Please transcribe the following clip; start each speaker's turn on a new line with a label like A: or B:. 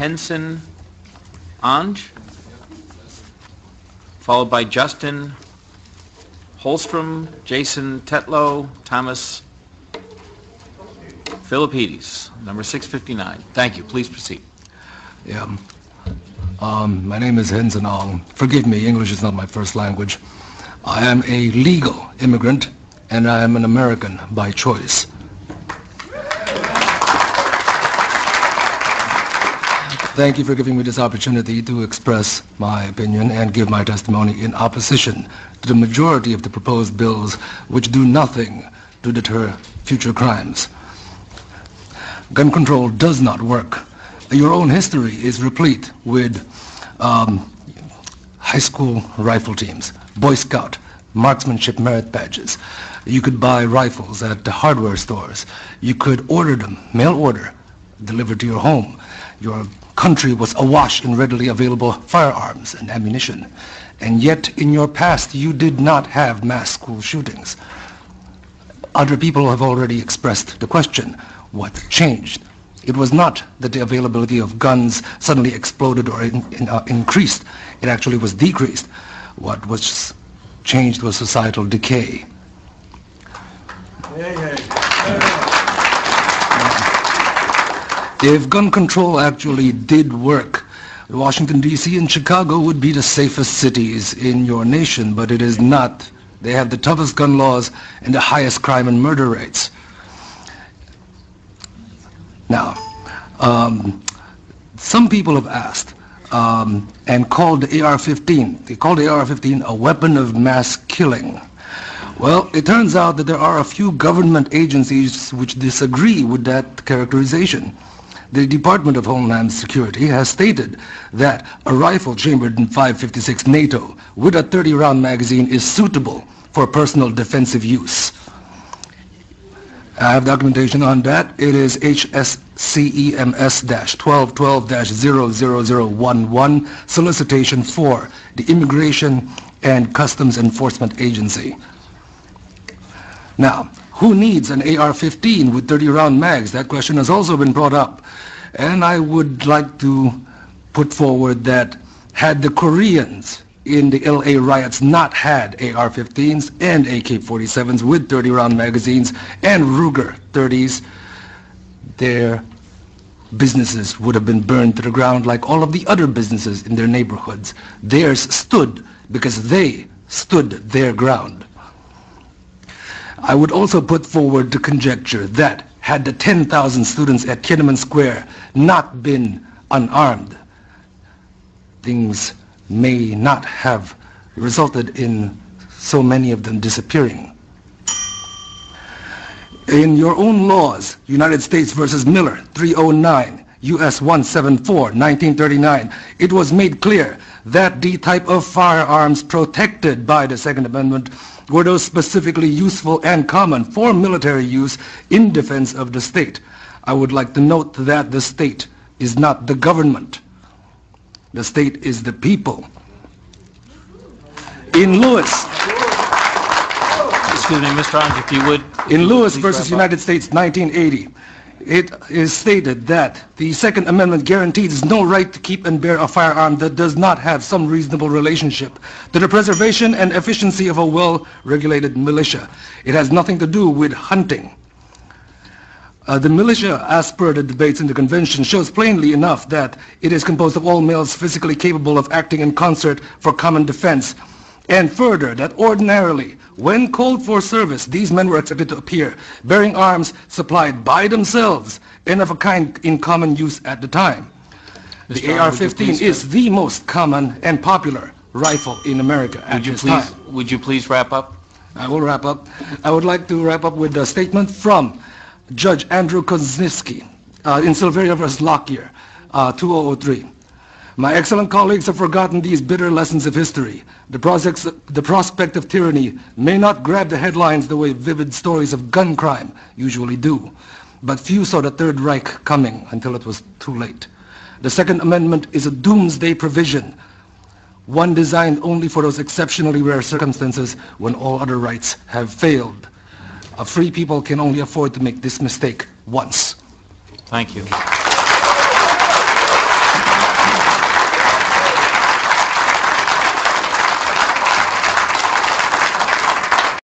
A: Henson Ange, followed by Justin Holstrom, Jason Tetlow, Thomas Philippides, number 659. Thank you. Please proceed.
B: Yeah. My name is Henson Ong. Forgive me, English is not my first language. I am a legal immigrant, and I am an American by choice. Thank you for giving me this opportunity to express my opinion and give my testimony in opposition to the majority of the proposed bills which do nothing to deter future crimes. Gun control does not work. Your own history is replete with high school rifle teams, Boy Scout, marksmanship merit badges. You could buy rifles at the hardware stores. You could order them, mail order, delivered to your home. Your country was awash in readily available firearms and ammunition. And yet, in your past, you did not have mass school shootings. Other people have already expressed the question, what changed? It was not that the availability of guns suddenly exploded or increased. It actually was decreased. What was changed was societal decay. If gun control actually did work, Washington, D.C. and Chicago would be the safest cities in your nation, but it is not. They have the toughest gun laws and the highest crime and murder rates. Now, some people have asked and called the AR-15. They called the AR-15 a weapon of mass killing. Well, it turns out that there are a few government agencies which disagree with that characterization. The Department of Homeland Security has stated that a rifle chambered in .556 NATO with a 30-round magazine is suitable for personal defensive use. I have documentation on that. It is HSCEMS-1212-00011, solicitation for the Immigration and Customs Enforcement Agency. Now, who needs an AR-15 with 30-round mags? That question has also been brought up. And I would like to put forward that had the Koreans in the LA riots not had AR-15s and AK-47s with 30-round magazines and Ruger 30s, their businesses would have been burned to the ground like all of the other businesses in their neighborhoods. Theirs stood because they stood their ground. I would also put forward the conjecture that had the 10,000 students at Tiananmen Square not been unarmed, things may not have resulted in so many of them disappearing. In your own laws, United States versus Miller, 309, U.S. 174, 1939, it was made clear that the type of firearms protected by the Second Amendment were those specifically useful and common for military use in defense of the state. I would like to note that the state is not the government. The state is the people. In Lewis,
A: excuse me, Mr. Ong, if you would.
B: In Lewis versus United States, 1980, it is stated that the Second Amendment guarantees no right to keep and bear a firearm that does not have some reasonable relationship to the preservation and efficiency of a well-regulated militia. It has nothing to do with hunting. The militia, as per the debates in the convention, shows plainly enough that it is composed of all males physically capable of acting in concert for common defense. And further, that ordinarily, when called for service, these men were expected to appear bearing arms supplied by themselves and of a kind in common use at the time. The AR-15 is the most common and popular rifle in America at this time.
A: Would you please wrap up?
B: I will wrap up. I would like to wrap up with a statement from Judge Andrew Kozinski in Silveria vs. Lockyer, 2003. My excellent colleagues have forgotten these bitter lessons of history. The prospect of tyranny may not grab the headlines the way vivid stories of gun crime usually do, but few saw the Third Reich coming until it was too late. The Second Amendment is a doomsday provision, one designed only for those exceptionally rare circumstances when all other rights have failed. A free people can only afford to make this mistake once.
A: Thank you.